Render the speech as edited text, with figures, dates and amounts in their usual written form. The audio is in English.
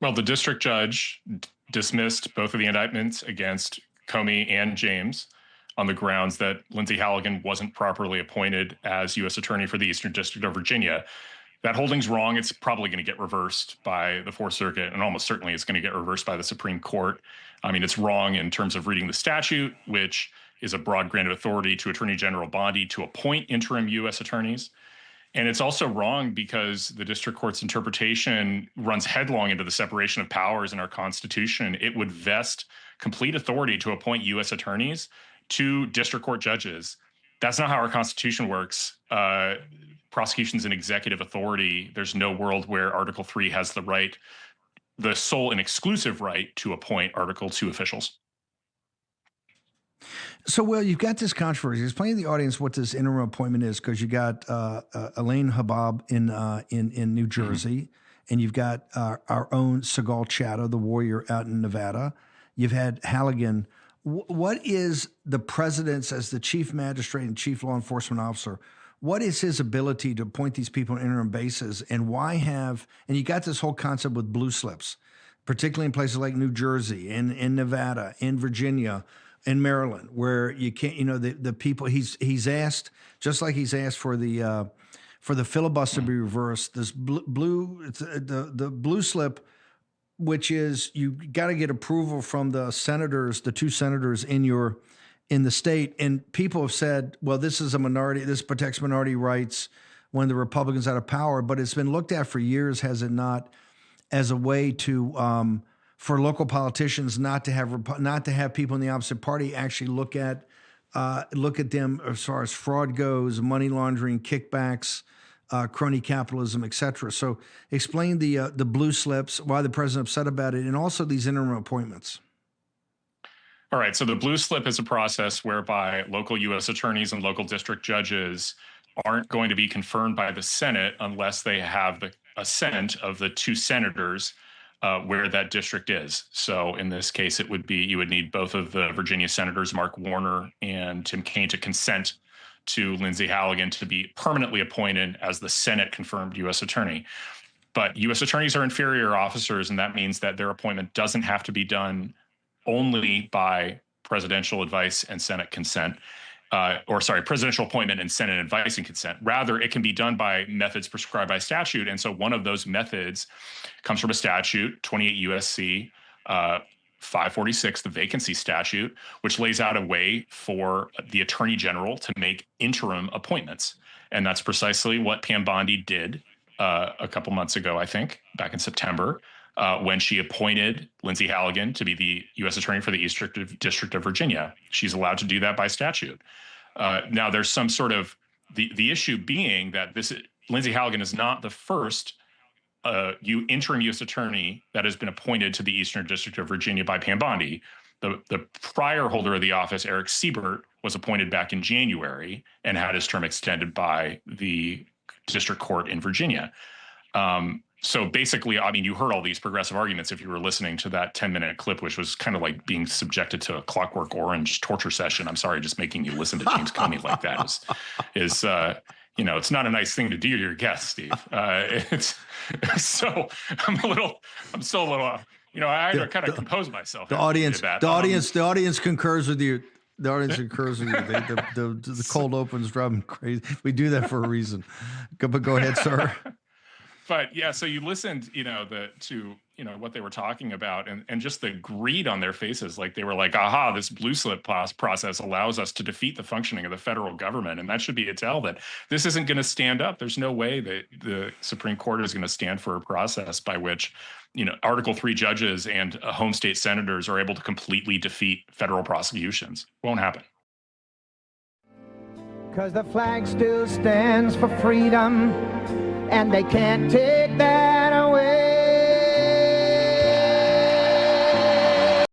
Well, the district judge dismissed both of the indictments against Comey and James on the grounds that Lindsay Halligan wasn't properly appointed as U.S. Attorney for the Eastern District of Virginia. That holding's wrong. It's probably going to get reversed by the Fourth Circuit, and almost certainly it's going to get reversed by the Supreme Court. I mean, it's wrong in terms of reading the statute, which is a broad grant of authority to Attorney General Bondi to appoint interim U.S. attorneys. And it's also wrong because the district court's interpretation runs headlong into the separation of powers in our Constitution. It would vest complete authority to appoint U.S. attorneys to district court judges. That's not how our Constitution works. Prosecution's an executive authority. There's no world where Article 3 has the right, the sole and exclusive right to appoint Article 2 officials. So, Will, you've got this controversy. Explain to the audience what this interim appointment is, because you got Elaine Habab in New Jersey, and you've got our own Segal Chatto, the warrior out in Nevada. You've had Halligan. What is the president's, as the chief magistrate and chief law enforcement officer, what is his ability to appoint these people on an interim basis, and why have, and you got this whole concept with blue slips, particularly in places like New Jersey, in Nevada, in Virginia, in Maryland, where you can't, the people he's asked, just like he's asked for the filibuster to be reversed, this the blue slip, which is you got to get approval from the senators, the two senators in the state. And people have said, well, this is a minority, this protects minority rights when the Republicans out of power, but it's been looked at for years, has it not, as a way to, for local politicians not to have people in the opposite party actually look at them as far as fraud goes, money laundering, kickbacks, crony capitalism, et cetera. So explain the blue slips, why the president's upset about it, and also these interim appointments. All right. So the blue slip is a process whereby local U.S. attorneys and local district judges aren't going to be confirmed by the Senate unless they have the assent of the two senators where that district is. So in this case, it would be, you would need both of the Virginia senators, Mark Warner and Tim Kaine, to consent to Lindsay Halligan to be permanently appointed as the Senate confirmed U.S. attorney. But U.S. attorneys are inferior officers, and that means that their appointment doesn't have to be done only by presidential advice and Senate consent. Presidential appointment and Senate advice and consent. Rather, it can be done by methods prescribed by statute. And so one of those methods comes from a statute, 28 U.S.C. 546, the vacancy statute, which lays out a way for the attorney general to make interim appointments. And that's precisely what Pam Bondi did a couple months ago, I think, back in September, when she appointed Lindsay Halligan to be the U.S. attorney for the Eastern District of Virginia. She's allowed to do that by statute. Now, there's some sort of the issue being that Lindsay Halligan is not the first interim U.S. attorney that has been appointed to the Eastern District of Virginia by Pam Bondi. The prior holder of the office, Eric Siebert, was appointed back in January and had his term extended by the district court in Virginia. So basically, I mean, you heard all these progressive arguments if you were listening to that 10-minute clip, which was kind of like being subjected to a Clockwork Orange torture session. I'm sorry, just making you listen to James Comey like that is it's not a nice thing to do to your guests, Steve. I'm still a little, I had to kind of compose myself. The audience concurs with you. The audience concurs with you. The cold open's driving crazy. We do that for a reason. But go ahead, sir. But yeah, so you listened, to what they were talking about, and just the greed on their faces, like they were like, aha, this blue slip process allows us to defeat the functioning of the federal government, and that should be a tell that this isn't going to stand up. There's no way that the Supreme Court is going to stand for a process by which, Article 3 judges and home state senators are able to completely defeat federal prosecutions. Won't happen. 'Cause the flag still stands for freedom, and they can't take that